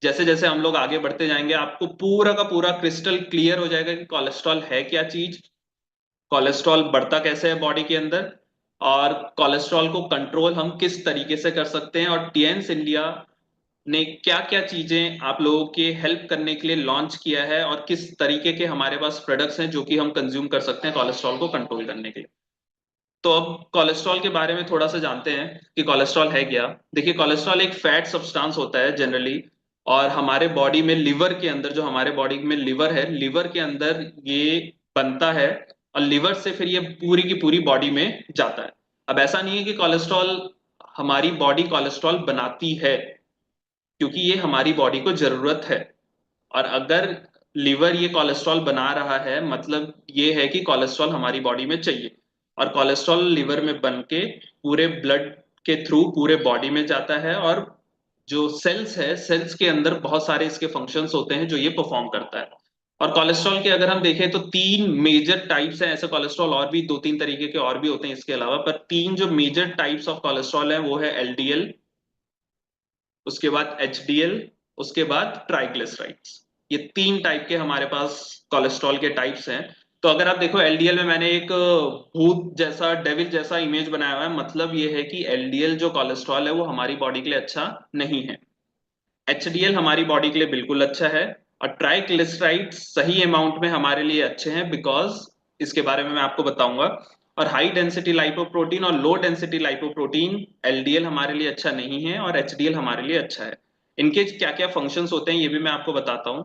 जैसे जैसे हम लोग आगे बढ़ते जाएंगे आपको पूरा का पूरा क्रिस्टल क्लियर हो जाएगा कि कोलेस्ट्रॉल है क्या चीज, कोलेस्ट्रॉल बढ़ता कैसे है बॉडी के अंदर, और कोलेस्ट्रॉल को कंट्रोल हम किस तरीके से कर सकते हैं, और टीएंस इंडिया ने क्या क्या चीजें आप लोगों के हेल्प करने के लिए लॉन्च किया है, और किस तरीके के हमारे पास प्रोडक्ट्स हैं जो कि हम कंज्यूम कर सकते हैं कोलेस्ट्रॉल को कंट्रोल करने के लिए। तो अब कोलेस्ट्रॉल के बारे में थोड़ा सा जानते हैं कि कोलेस्ट्रॉल है क्या। देखिए, कोलेस्ट्रॉल एक फैट सब्सटेंस होता है जनरली, और हमारे बॉडी में लिवर के अंदर, जो हमारे बॉडी में लिवर है, लिवर के अंदर ये बनता है, और लिवर से फिर ये पूरी की पूरी बॉडी में जाता है। अब ऐसा नहीं है कि कोलेस्ट्रॉल, हमारी बॉडी कोलेस्ट्रॉल बनाती है, क्योंकि ये हमारी बॉडी को जरूरत है। और अगर लिवर ये कोलेस्ट्रॉल बना रहा है, मतलब ये है कि कोलेस्ट्रॉल हमारी बॉडी में चाहिए, और कोलेस्ट्रॉल लिवर में बन के पूरे ब्लड के थ्रू पूरे बॉडी में जाता है, और जो सेल्स है, सेल्स के अंदर बहुत सारे इसके फंक्शंस होते हैं जो ये परफॉर्म करता है। और कोलेस्ट्रॉल के अगर हम देखें तो तीन मेजर टाइप्स हैं। ऐसे कोलेस्ट्रॉल और भी दो तीन तरीके के और भी होते हैं इसके अलावा, पर तीन जो मेजर टाइप्स ऑफ कोलेस्ट्रॉल है वो है एलडीएल, उसके बाद एचडीएल, उसके बाद ट्राइग्लिसराइड्स। ये तीन टाइप के हमारे पास कोलेस्ट्रॉल के टाइप्स हैं। तो अगर आप देखो एलडीएल में मैंने एक भूत जैसा, डेविल जैसा इमेज बनाया हुआ है, मतलब ये है कि एलडीएल जो कोलेस्ट्रॉल है वो हमारी बॉडी के लिए अच्छा नहीं है। एचडीएल हमारी बॉडी के लिए बिल्कुल अच्छा है, और ट्राइग्लिसराइड सही अमाउंट में हमारे लिए अच्छे हैं, बिकॉज इसके बारे में मैं आपको बताऊंगा। और हाई डेंसिटी लाइपोप्रोटीन और लो डेंसिटी लाइपोप्रोटीन, एलडीएल हमारे लिए अच्छा नहीं है और एचडीएल हमारे लिए अच्छा है। इनके क्या क्या फंक्शंस होते हैं ये भी मैं आपको बताता हूँ।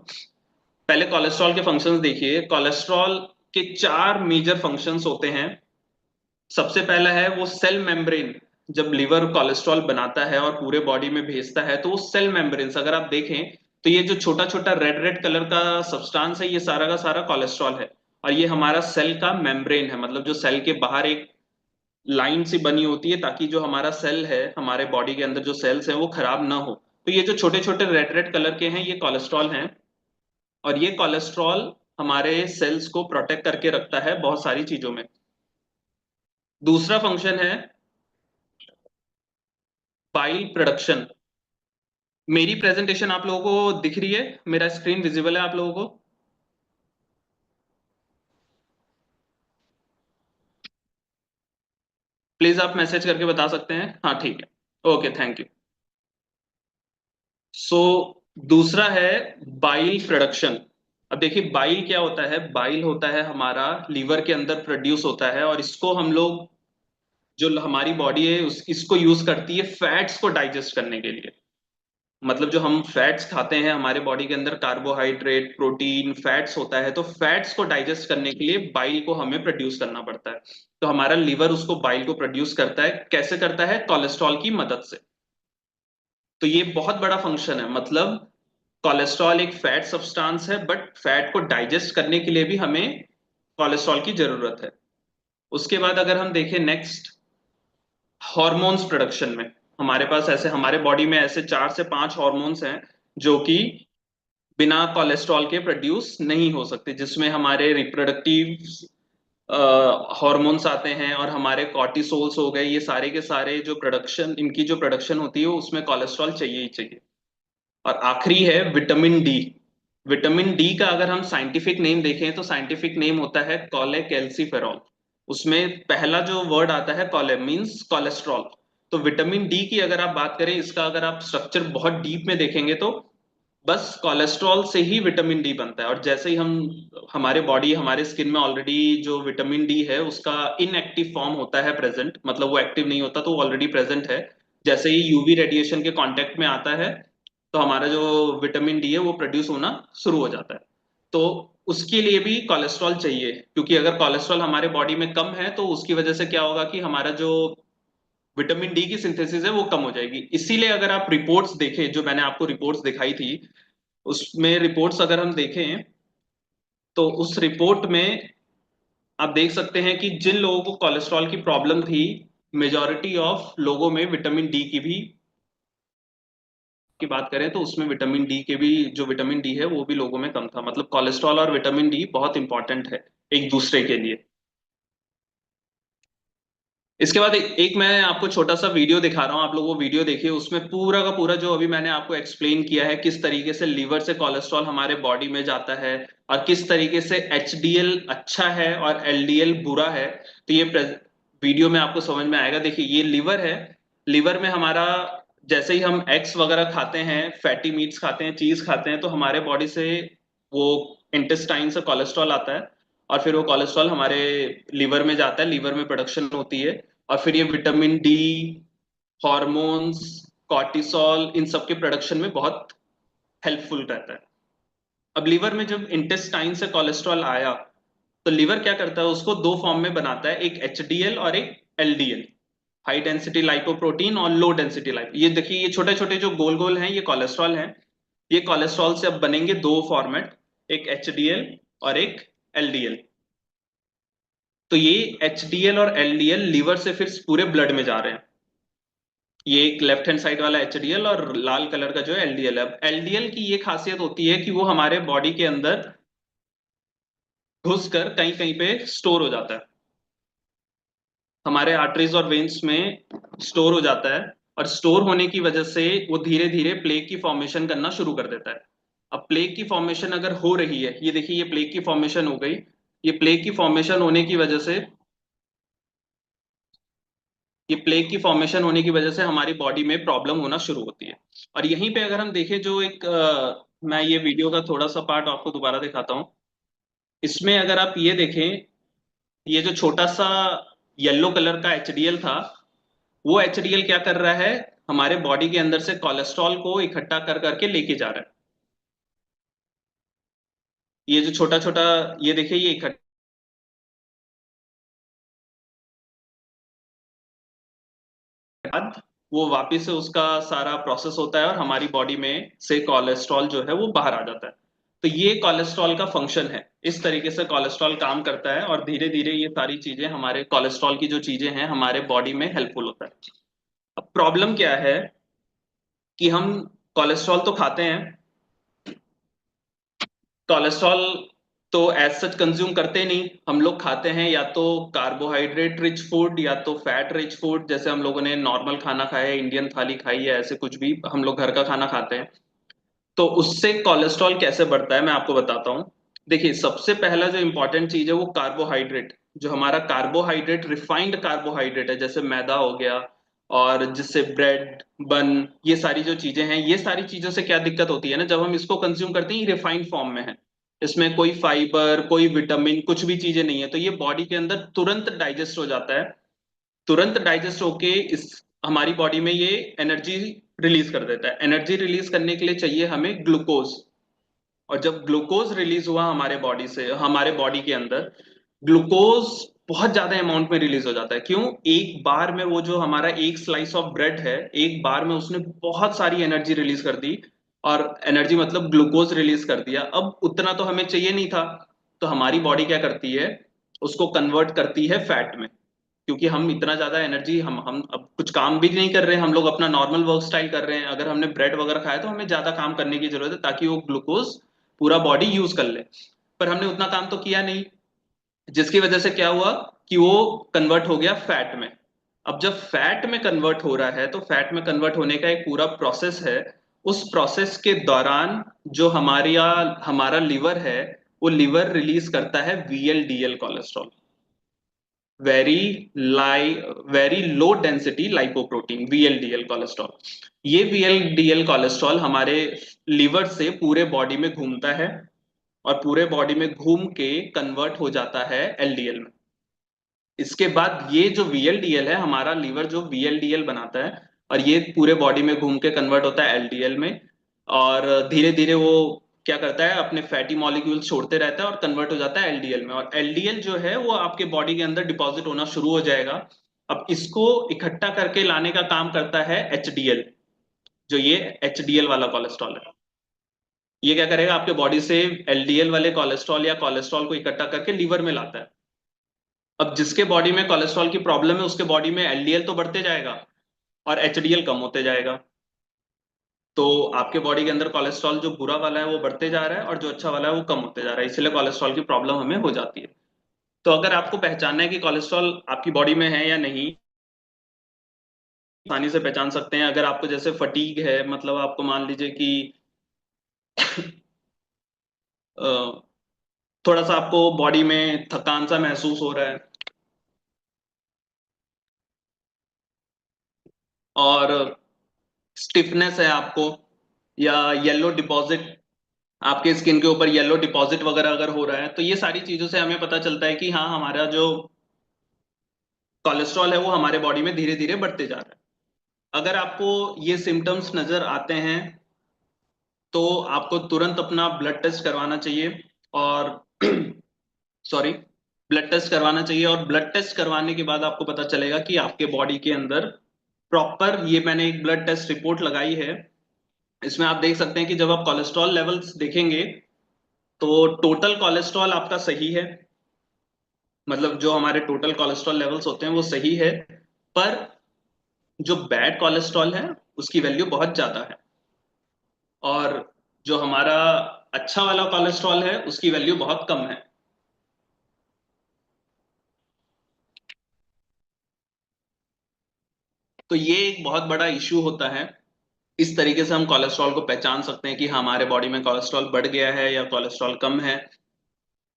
पहले कोलेस्ट्रॉल के फंक्शंस देखिए। कोलेस्ट्रॉल के चार मेजर फंक्शंस होते हैं। सबसे पहला है वो सेल मेम्ब्रेन। जब लिवर कोलेस्ट्रॉल बनाता है और पूरे बॉडी में भेजता है तो वो सेल मेम्ब्रेन, अगर आप देखें तो ये जो छोटा छोटा रेड रेड कलर का सब्सटेंस है, ये सारा का सारा कोलेस्ट्रॉल है। और ये हमारा सेल का मेम्ब्रेन है, मतलब जो सेल के बाहर एक लाइन सी बनी होती है, ताकि जो हमारा सेल है, हमारे बॉडी के अंदर जो सेल्स हैं वो खराब ना हो। तो ये जो छोटे छोटे रेड रेड कलर के हैं ये कोलेस्ट्रॉल हैं, और ये कोलेस्ट्रॉल हमारे सेल्स को प्रोटेक्ट करके रखता है बहुत सारी चीजों में। दूसरा फंक्शन है बाइल प्रोडक्शन। मेरी प्रेजेंटेशन आप लोगों को दिख रही है? मेरा स्क्रीन विजिबल है आप लोगों को? प्लीज आप मैसेज करके बता सकते हैं। हाँ ठीक है, ओके, थैंक यू। सो दूसरा है बाइल प्रोडक्शन। अब देखिए बाइल क्या होता है। बाइल होता है हमारा लीवर के अंदर प्रोड्यूस होता है, और इसको हम लोग, जो हमारी बॉडी है इसको यूज करती है फैट्स को डाइजेस्ट करने के लिए। मतलब जो हम फैट्स खाते हैं, हमारे बॉडी के अंदर कार्बोहाइड्रेट, प्रोटीन, फैट्स होता है, तो फैट्स को डाइजेस्ट करने के लिए बाइल को हमें प्रोड्यूस करना पड़ता है। तो हमारा लीवर उसको बाइल को प्रोड्यूस करता है। कैसे करता है? कोलेस्ट्रॉल की मदद से। तो ये बहुत बड़ा फंक्शन है। मतलब कोलेस्ट्रॉल एक फैट सब्सटेंस है, बट फैट को डाइजेस्ट करने के लिए भी हमें कोलेस्ट्रॉल की जरूरत है। उसके बाद अगर हम देखें नेक्स्ट, हॉर्मोन्स प्रोडक्शन में, हमारे पास ऐसे, हमारे बॉडी में ऐसे 4 से 5 हॉर्मोन्स हैं जो कि बिना कोलेस्ट्रॉल के प्रोड्यूस नहीं हो सकते, जिसमें हमारे रिप्रोडक्टिव हॉर्मोन्स आते हैं, और हमारे कॉर्टिसोल्स हो गए। ये सारे के सारे जो प्रोडक्शन, इनकी जो प्रोडक्शन होती है उसमें कोलेस्ट्रॉल चाहिए ही चाहिए। और आखिरी है विटामिन डी। विटामिन डी का अगर हम साइंटिफिक नेम देखें तो साइंटिफिक नेम होता है कॉलेकैल्सिफेरॉल। उसमें पहला जो वर्ड आता है कॉले, मींस कोलेस्ट्रॉल। तो विटामिन डी की अगर आप बात करें, इसका अगर आप स्ट्रक्चर बहुत डीप में देखेंगे तो बस कोलेस्ट्रॉल से ही विटामिन डी बनता है। और जैसे ही हम, हमारे बॉडी, हमारे स्किन में ऑलरेडी जो विटामिन डी है उसका इनएक्टिव फॉर्म होता है प्रेजेंट, मतलब वो एक्टिव नहीं होता, तो वो ऑलरेडी प्रेजेंट है। जैसे ही यूवी रेडिएशन के कांटेक्ट में आता है तो हमारा जो विटामिन डी है वो प्रोड्यूस होना शुरू हो जाता है। तो उसके लिए भी कोलेस्ट्रॉल चाहिए, क्योंकि अगर कोलेस्ट्रॉल हमारे बॉडी में कम है तो उसकी वजह से क्या होगा कि हमारा जो विटामिन डी की सिंथेसिस है वो कम हो जाएगी। इसीलिए अगर आप रिपोर्ट्स देखें, जो मैंने आपको रिपोर्ट्स दिखाई थी, उसमें रिपोर्ट्स अगर हम देखें तो उस रिपोर्ट में आप देख सकते हैं कि जिन लोगों को कोलेस्ट्रॉल की प्रॉब्लम थी, मेजॉरिटी ऑफ लोगों में विटामिन डी की भी की बात करें तो उसमें विटामिन डी के भी, जो विटामिन डी है वो भी लोगों में कम था। मतलब कोलेस्ट्रॉल और विटामिन डी बहुत इंपॉर्टेंट है एक दूसरे के लिए। इसके बाद एक मैं आपको छोटा सा वीडियो दिखा रहा हूँ, आप लोग वो वीडियो देखिए। उसमें पूरा का पूरा जो अभी मैंने आपको एक्सप्लेन किया है किस तरीके से लीवर से कोलेस्ट्रॉल हमारे बॉडी में जाता है और किस तरीके से एचडीएल अच्छा है और एलडीएल बुरा है, तो ये वीडियो में आपको समझ में आएगा। देखिए ये लीवर है, लीवर में हमारा जैसे ही हम एग्स वगैरह खाते हैं, फैटी मीट्स खाते हैं, चीज खाते हैं, तो हमारे बॉडी से वो इंटेस्टाइन से कोलेस्ट्रॉल आता है और फिर वो कोलेस्ट्रॉल हमारे लीवर में जाता है, लीवर में प्रोडक्शन होती है और फिर ये विटामिन डी, हॉर्मोन्स, कॉर्टिसोल, इन सब के प्रोडक्शन में बहुत हेल्पफुल रहता है। अब लीवर में जब इंटेस्टाइन से कोलेस्ट्रॉल आया तो लीवर क्या करता है, उसको दो फॉर्म में बनाता है, एक एचडीएल और एक एलडीएल, हाई डेंसिटी लाइपोप्रोटीन और लो डेंसिटी लाइपो। ये देखिए ये छोटे छोटे जो गोल गोल हैं ये कोलेस्ट्रॉल हैं। ये कोलेस्ट्रॉल से अब बनेंगे दो फॉर्मेट, एक एचडीएल और एक एलडीएल। तो ये एचडीएल और एलडीएल लीवर से फिर पूरे ब्लड में जा रहे हैं। ये एक लेफ्ट हैंड साइड वाला एचडीएल और लाल कलर का जो है एलडीएल है। अब एलडीएल की ये खासियत होती है कि वो हमारे बॉडी के अंदर घुसकर कहीं कहीं पे स्टोर हो जाता है, हमारे आर्टरीज और वेन्स में स्टोर हो जाता है और स्टोर होने की वजह से वो धीरे धीरे प्लेक की फॉर्मेशन करना शुरू कर देता है। अब प्लेक की फॉर्मेशन अगर हो रही है, ये देखिए ये प्लेक की फॉर्मेशन हो गई, ये प्लेक की फॉर्मेशन होने की वजह से, ये प्लेग की फॉर्मेशन होने की वजह से हमारी बॉडी में प्रॉब्लम होना शुरू होती है। और यहीं पे अगर हम देखें जो एक मैं ये वीडियो का थोड़ा सा पार्ट आपको दोबारा दिखाता हूँ। इसमें अगर आप ये देखें, ये जो छोटा सा येलो कलर का एचडीएल था, वो एचडीएल क्या कर रहा है, हमारे बॉडी के अंदर से कोलेस्ट्रॉल को इकट्ठा कर करके लेके जा रहा है। ये जो छोटा छोटा, ये देखिए ये इकट्ठा, बाद वो वापिस से उसका सारा प्रोसेस होता है और हमारी बॉडी में से कोलेस्ट्रॉल जो है वो बाहर आ जाता है। तो ये कोलेस्ट्रॉल का फंक्शन है, इस तरीके से कोलेस्ट्रॉल काम करता है और धीरे धीरे ये सारी चीजें हमारे कोलेस्ट्रॉल की जो चीजें हैं हमारे बॉडी में हेल्पफुल होता है। अब प्रॉब्लम क्या है कि हम कोलेस्ट्रॉल तो खाते हैं, कोलेस्ट्रॉल तो एज सच कंज्यूम करते नहीं, हम लोग खाते हैं या तो कार्बोहाइड्रेट रिच फूड या तो फैट रिच फूड, जैसे हम लोगों ने नॉर्मल खाना खाया है, इंडियन थाली खाई है, ऐसे कुछ भी हम लोग घर का खाना खाते हैं। तो उससे कोलेस्ट्रॉल कैसे बढ़ता है मैं आपको बताता हूँ। देखिए सबसे पहला जो इंपॉर्टेंट चीज है वो कार्बोहाइड्रेट, जो हमारा कार्बोहाइड्रेट रिफाइंड कार्बोहाइड्रेट है, जैसे मैदा हो गया और जिससे ब्रेड, बन, ये सारी जो चीजें हैं, ये सारी चीजों से क्या दिक्कत होती है ना, जब हम इसको कंज्यूम करते हैं रिफाइंड फॉर्म में है, इसमें कोई फाइबर, कोई विटामिन, कुछ भी चीजें नहीं है, तो ये बॉडी के अंदर तुरंत डाइजेस्ट हो जाता है। तुरंत डाइजेस्ट होके इस हमारी बॉडी में ये एनर्जी रिलीज कर देता है। एनर्जी रिलीज करने के लिए चाहिए हमें ग्लूकोज, और जब ग्लूकोज रिलीज हुआ हमारे बॉडी से, हमारे बॉडी के अंदर ग्लूकोज बहुत ज्यादा अमाउंट में रिलीज हो जाता है। क्यों? एक बार में वो जो हमारा एक स्लाइस ऑफ ब्रेड है, एक बार में उसने बहुत सारी एनर्जी रिलीज कर दी, और एनर्जी मतलब ग्लूकोज रिलीज कर दिया। अब उतना तो हमें चाहिए नहीं था, तो हमारी बॉडी क्या करती है, उसको कन्वर्ट करती है फैट में। क्योंकि हम इतना ज्यादा एनर्जी, हम अब कुछ काम भी नहीं कर रहे हैं, हम लोग अपना नॉर्मल वर्क स्टाइल कर रहे हैं, अगर हमने ब्रेड वगैरह खाया तो हमें ज्यादा काम करने की जरूरत है ताकि वो ग्लूकोज पूरा बॉडी यूज कर ले। पर हमने उतना काम तो किया नहीं, जिसकी वजह से क्या हुआ कि वो कन्वर्ट हो गया फैट में। अब जब फैट में कन्वर्ट हो रहा है तो फैट में कन्वर्ट होने का एक पूरा प्रोसेस है। उस प्रोसेस के दौरान जो हमारा लिवर है, वो लिवर रिलीज करता है VLDL cholesterol, very lie very low density lipoprotein, VLDL cholesterol. ये वीएलडीएल कोलेस्ट्रॉल हमारे लिवर से पूरे बॉडी में घूमता है और पूरे बॉडी में घूम के कन्वर्ट हो जाता है एलडीएल में। इसके बाद ये जो वीएलडीएल है, हमारा लीवर जो वीएलडीएल बनाता है, और ये पूरे बॉडी में घूम के कन्वर्ट होता है एलडीएल में, और धीरे धीरे वो क्या करता है, अपने फैटी मॉलिक्यूल्स छोड़ते रहता है और कन्वर्ट हो जाता है एलडीएल में, और एलडीएल जो है वो आपके बॉडी के अंदर डिपॉजिट होना शुरू हो जाएगा। अब इसको इकट्ठा करके लाने का काम करता है एचडीएल, जो ये एचडीएल वाला कोलेस्ट्रॉल है। ये क्या करेगा, आपके बॉडी से एलडीएल वाले कोलेस्ट्रॉल या कोलेस्ट्रॉल को इकट्ठा करके लीवर में लाता है। अब जिसके बॉडी में कोलेस्ट्रॉल की प्रॉब्लम है उसके बॉडी में एलडीएल तो बढ़ते जाएगा और एचडीएल कम होते जाएगा। तो आपके बॉडी के अंदर कोलेस्ट्रॉल जो बुरा वाला है वो बढ़ते जा रहा है और जो अच्छा वाला है वो कम होते जा रहा है, इसलिए कोलेस्ट्रॉल की प्रॉब्लम हमें हो जाती है। तो अगर आपको पहचानना है कि कोलेस्ट्रॉल आपकी बॉडी में है या नहीं, आसानी से पहचान सकते हैं। अगर आपको जैसे फटीग है, मतलब आपको मान लीजिए कि अ, थोड़ा सा आपको बॉडी में थकान सा महसूस हो रहा है, और स्टिफनेस है आपको, या येलो डिपॉजिट, आपके स्किन के ऊपर येलो डिपॉजिट वगैरह अगर हो रहा है, तो ये सारी चीजों से हमें पता चलता है कि हाँ, हमारा जो कोलेस्ट्रॉल है वो हमारे बॉडी में धीरे धीरे बढ़ते जा रहा है। अगर आपको ये सिम्टम्स नजर आते हैं तो आपको तुरंत अपना ब्लड टेस्ट करवाना चाहिए, और सॉरी, ब्लड टेस्ट करवाना चाहिए। और ब्लड टेस्ट करवाने के बाद आपको पता चलेगा कि आपके बॉडी के अंदर प्रॉपर, ये मैंने एक ब्लड टेस्ट रिपोर्ट लगाई है, इसमें आप देख सकते हैं कि जब आप कोलेस्ट्रॉल लेवल्स देखेंगे तो टोटल कोलेस्ट्रॉल आपका सही है, मतलब जो हमारे टोटल कोलेस्ट्रॉल लेवल्स होते हैं वो सही है, पर जो बैड कोलेस्ट्रॉल है उसकी वैल्यू बहुत ज्यादा है, और जो हमारा अच्छा वाला कोलेस्ट्रॉल है उसकी वैल्यू बहुत कम है। तो ये एक बहुत बड़ा इश्यू होता है। इस तरीके से हम कोलेस्ट्रॉल को पहचान सकते हैं कि हमारे बॉडी में कोलेस्ट्रॉल बढ़ गया है या कोलेस्ट्रॉल कम है।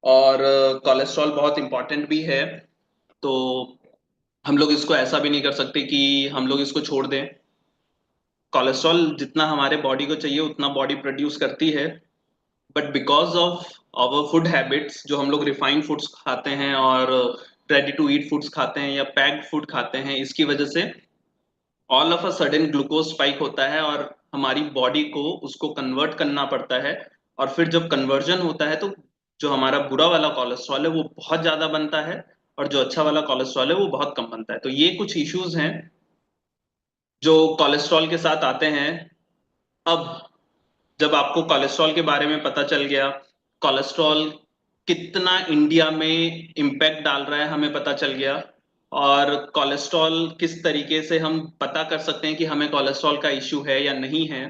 और कोलेस्ट्रॉल बहुत इंपॉर्टेंट भी है, तो हम लोग इसको ऐसा भी नहीं कर सकते कि हम लोग इसको छोड़ दें। कोलेस्ट्रॉल जितना हमारे बॉडी को चाहिए उतना बॉडी प्रोड्यूस करती है, but because of our food habits, जो हम लोग रिफाइंड फूड्स खाते हैं और रेडी टू ईट फूड्स खाते हैं या पैक्ड फूड खाते हैं, इसकी वजह से all of a sudden glucose spike होता है, और हमारी बॉडी को उसको कन्वर्ट करना पड़ता है। और फिर जब कन्वर्जन होता है तो जो हमारा बुरा वाला कोलेस्ट्रॉल है वो बहुत ज्यादा बनता है, और जो अच्छा वाला कोलेस्ट्रॉल है वो बहुत कम बनता है। तो ये कुछ इश्यूज हैं जो कोलेस्ट्रॉल के साथ आते हैं। अब जब आपको कोलेस्ट्रॉल के बारे में पता चल गया, कोलेस्ट्रॉल कितना इंडिया में इम्पैक्ट डाल रहा है हमें पता चल गया, और कोलेस्ट्रॉल किस तरीके से हम पता कर सकते हैं कि हमें कोलेस्ट्रॉल का इश्यू है या नहीं है,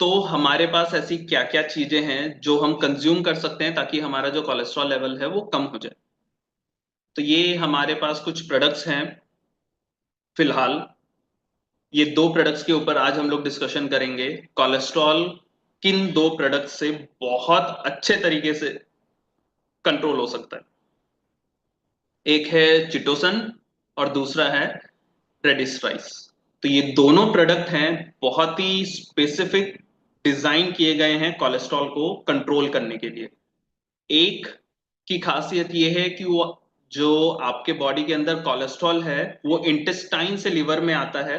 तो हमारे पास ऐसी क्या क्या चीजें हैं जो हम कंज्यूम कर सकते हैं ताकि हमारा जो कोलेस्ट्रॉल लेवल है वो कम हो जाए। तो ये हमारे पास कुछ प्रोडक्ट्स हैं फिलहाल। ये दो प्रोडक्ट्स के ऊपर आज हम लोग डिस्कशन करेंगे। कोलेस्ट्रॉल किन दो प्रोडक्ट से बहुत अच्छे तरीके से कंट्रोल हो सकता है। एक है चिटोसन और दूसरा है रेडिस्ट्राइस। तो ये दोनों प्रोडक्ट हैं, बहुत ही स्पेसिफिक डिजाइन किए गए हैं कोलेस्ट्रॉल को कंट्रोल करने के लिए। एक की खासियत ये है कि वो जो आपके बॉडी के अंदर कोलेस्ट्रॉल है वो इंटेस्टाइन से लिवर में आता है,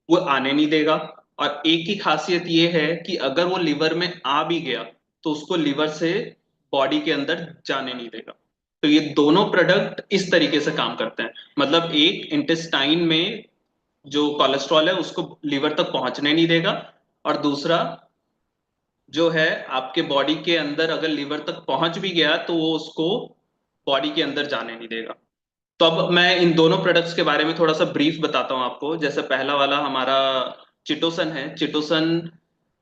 वो आने नहीं देगा। और एक की खासियत ये है कि अगर वो लिवर में आ भी गया तो उसको लिवर से बॉडी के अंदर जाने नहीं देगा। तो ये दोनों प्रोडक्ट इस तरीके से काम करते हैं, मतलब एक इंटेस्टाइन में जो कोलेस्ट्रॉल है उसको लिवर तक पहुंचने नहीं देगा, और दूसरा जो है आपके बॉडी के अंदर अगर लिवर तक पहुंच भी गया तो वो उसको बॉडी के अंदर जाने नहीं देगा। तो अब मैं इन दोनों प्रोडक्ट्स के बारे में थोड़ा सा ब्रीफ बताता हूँ आपको। जैसे पहला वाला हमारा चिटोसन है। चिटोसन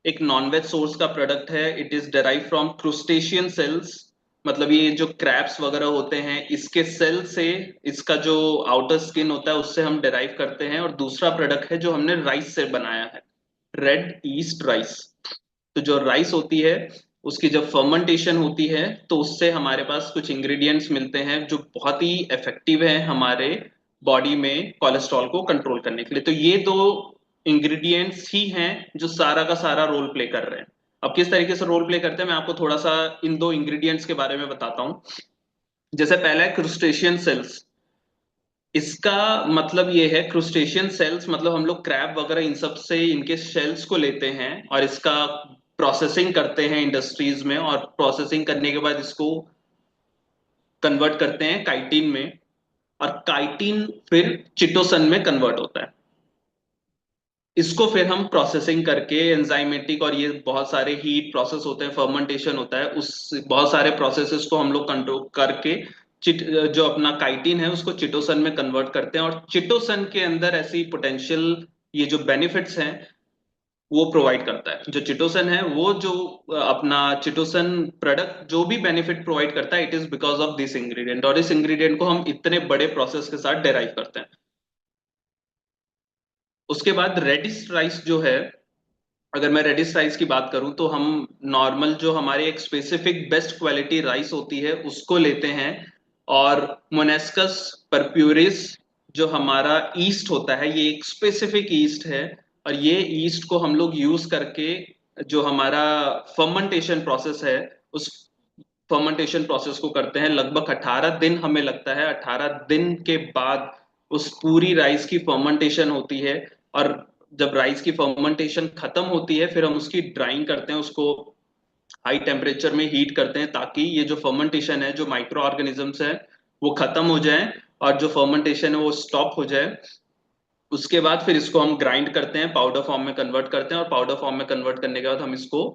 एक नॉनवेज सोर्स का प्रोडक्ट है। It is derive from crustacean shells, मतलब ये जो क्रैब्स वगैरह होते हैं इसके सेल से, इसका जो आउटर स्किन होता है उससे हम डेराइव करते हैं। और दूसरा प्रोडक्ट है जो हमने राइस से बनाया है, रेड ईस्ट राइस। तो जो राइस होती है उसकी जब फर्मेंटेशन होती है तो उससे हमारे पास कुछ इंग्रेडिएंट्स मिलते हैं जो बहुत ही इफेक्टिव है हमारे बॉडी में कोलेस्ट्रॉल को कंट्रोल करने के लिए। तो ये दो इंग्रेडिएंट्स ही हैं जो सारा का सारा रोल प्ले कर रहे हैं। अब किस तरीके से रोल प्ले करते हैं मैं आपको थोड़ा सा इन दो इंग्रेडिएंट्स के बारे में बताता हूँ। जैसे पहला है क्रूस्टेशियन सेल्स। इसका मतलब ये है, क्रूस्टेशियन सेल्स मतलब हम लोग क्रैब वगैरह इन सब से इनके शेल्स को लेते हैं और इसका प्रोसेसिंग करते हैं इंडस्ट्रीज में, और प्रोसेसिंग करने के बाद इसको कन्वर्ट करते हैं काइटिन में, और काइटिन फिर चिटोसन में कन्वर्ट होता है। इसको फिर हम प्रोसेसिंग करके एंजाइमेटिक और ये बहुत सारे हीट प्रोसेस होते हैं, फर्मेंटेशन होता है, उस बहुत सारे प्रोसेसेस को हम लोग कंट्रोल करके चिट जो अपना काइटिन है उसको चिटोसन में कन्वर्ट करते हैं। और चिटोसन के अंदर ऐसी पोटेंशियल ये जो बेनिफिट्स हैं वो प्रोवाइड करता है। जो चिटोसन है वो जो अपना चिटोसन प्रोडक्ट जो भी बेनिफिट प्रोवाइड करता है, it is because of this ingredient, और इस इंग्रेडिएंट को हम इतने बड़े प्रोसेस के साथ डेराइव करते हैं। उसके बाद रेडिश राइस जो है, अगर मैं रेडिश राइस की बात करूं तो हम नॉर्मल जो हमारे एक स्पेसिफिक बेस्ट क्वालिटी राइस होती है उसको लेते हैं, और मोनेस्कस परप्यूरिस जो हमारा ईस्ट होता है, ये एक स्पेसिफिक ईस्ट है, और ये ईस्ट को हम लोग यूज करके जो हमारा फर्मेंटेशन प्रोसेस है, उस फर्मेंटेशन प्रोसेस को करते हैं। लगभग 18 दिन हमें लगता है, 18 दिन के बाद उस पूरी राइस की फर्मेंटेशन होती है। और जब राइस की फर्मेंटेशन खत्म होती है फिर हम उसकी ड्राइंग करते हैं, उसको हाई टेम्परेचर में हीट करते हैं, ताकि ये जो फर्मेंटेशन है, जो माइक्रो ऑर्गेनिजम्स है, वो खत्म हो जाए और जो फर्मेंटेशन है वो स्टॉप हो जाए। उसके बाद फिर इसको हम ग्राइंड करते हैं, पाउडर फॉर्म में कन्वर्ट करते हैं, और पाउडर फॉर्म में कन्वर्ट करने के बाद हम इसको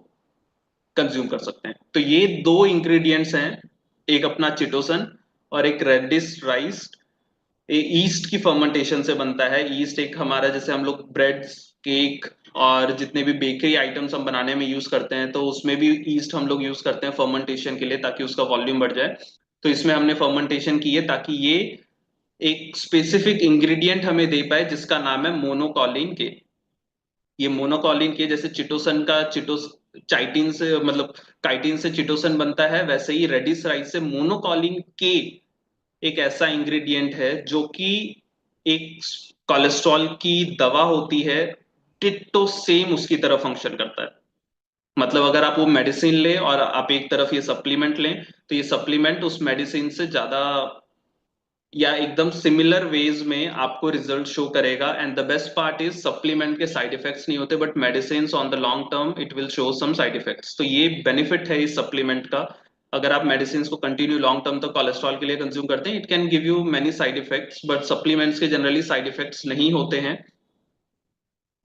कंज्यूम कर सकते हैं। तो ये दो इंग्रेडिएंट्स हैं, एक अपना चिटोसन और एक रेडिश राइस। ये ईस्ट की फर्मेंटेशन से बनता है। ईस्ट एक हमारा, जैसे हम लोग ब्रेड, केक और जितने भी बेकरी आइटम्स हम बनाने में यूज करते हैं, तो उसमें भी ईस्ट हम लोग यूज करते हैं फर्मेंटेशन के लिए, ताकि उसका वॉल्यूम बढ़ जाए। तो इसमें हमने फर्मेंटेशन की है ताकि ये एक स्पेसिफिक इंग्रेडिएंट हमें दे पाए जिसका नाम है मोनोकॉलिन के। ये मोनोकॉलिन के, जैसे चिटोसन का चिटोस चाइटिन से, मतलब काइटिन से चिटोसन बनता है, वैसे ही रेडिश राइस से मोनोकॉलिन के एक ऐसा इंग्रेडिएंट है जो कि एक कोलेस्ट्रॉल की दवा होती है, डिट्टो सेम उसकी तरह फंक्शन करता है। मतलब अगर आप वो मेडिसिन लें और आप एक तरफ ये सप्लीमेंट लें, तो ये सप्लीमेंट उस मेडिसिन से ज्यादा या एकदम सिमिलर वेज में आपको रिजल्ट शो करेगा। And the best part is supplement के साइड इफेक्ट्स नहीं होते, but medicine on the long term it will show some side effects. तो ये बेनिफिट है इस सप्लीमेंट का। अगर आप मेडिसिन को कंटिन्यू लॉन्ग टर्म तक कोलेस्ट्रॉल के लिए कंज्यूम करते हैं, it can give you many side effects, but supplements के जनरली साइड इफेक्ट्स नहीं होते हैं।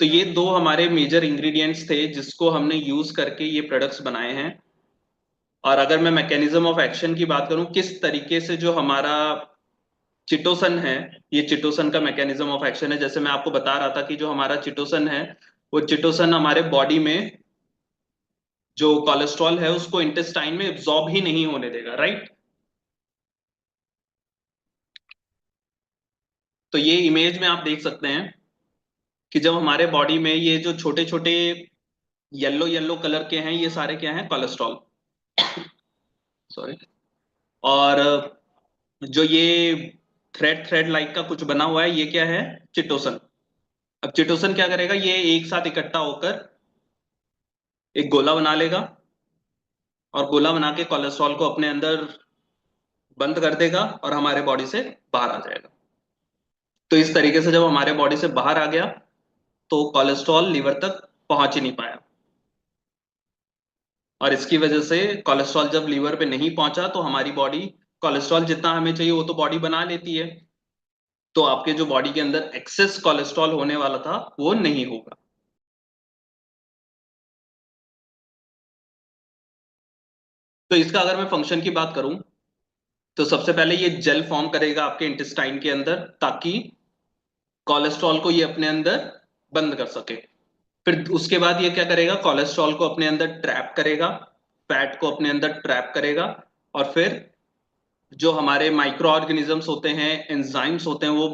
तो ये दो हमारे मेजर इंग्रेडिएंट्स थे जिसको हमने यूज करके ये प्रोडक्ट्स बनाए हैं। और अगर मैं मैकेनिज्म ऑफ एक्शन की बात करूं, किस तरीके से जो हमारा चिटोसन है, ये चिटोसन का मैकेनिज्म ऑफ एक्शन है, जैसे मैं आपको बता रहा था कि जो हमारा चिटोसन है, वो चिटोसन हमारे बॉडी में जो कोलेस्ट्रॉल है उसको इंटेस्टाइन में एब्जॉर्ब ही नहीं होने देगा, राइट। तो ये इमेज में आप देख सकते हैं कि जब हमारे बॉडी में ये जो छोटे छोटे येलो येलो कलर के हैं, ये सारे क्या हैं, कोलेस्ट्रॉल, सॉरी। और जो ये थ्रेड थ्रेड लाइक का कुछ बना हुआ है, ये क्या है, चिटोसन। अब चिटोसन क्या करेगा, ये एक साथ इकट्ठा होकर एक गोला बना लेगा, और गोला बना के कोलेस्ट्रॉल को अपने अंदर बंद कर देगा और हमारे बॉडी से बाहर आ जाएगा। तो इस तरीके से जब हमारे बॉडी से बाहर आ गया तो कोलेस्ट्रॉल लीवर तक पहुंच ही नहीं पाया, और इसकी वजह से कोलेस्ट्रॉल जब लीवर पे नहीं पहुंचा तो हमारी बॉडी कोलेस्ट्रॉल जितना हमें चाहिए वो तो बॉडी बना लेती है, तो आपके जो बॉडी के अंदर एक्सेस कोलेस्ट्रॉल होने वाला था वो नहीं होगा। तो इसका अगर मैं फंक्शन की बात करूं, तो सबसे पहले ये जेल फॉर्म करेगा आपके इंटेस्टाइन के अंदर, ताकि कोलेस्ट्रॉल को ये अपने अंदर बंद कर सके। फिर उसके बाद ये क्या करेगा, कोलेस्ट्रॉल को अपने अंदर ट्रैप करेगा, फैट को अपने अंदर ट्रैप करेगा, और फिर जो हमारे माइक्रो ऑर्गेनिजम्स होते हैं, एंजाइम्स होते हैं, वो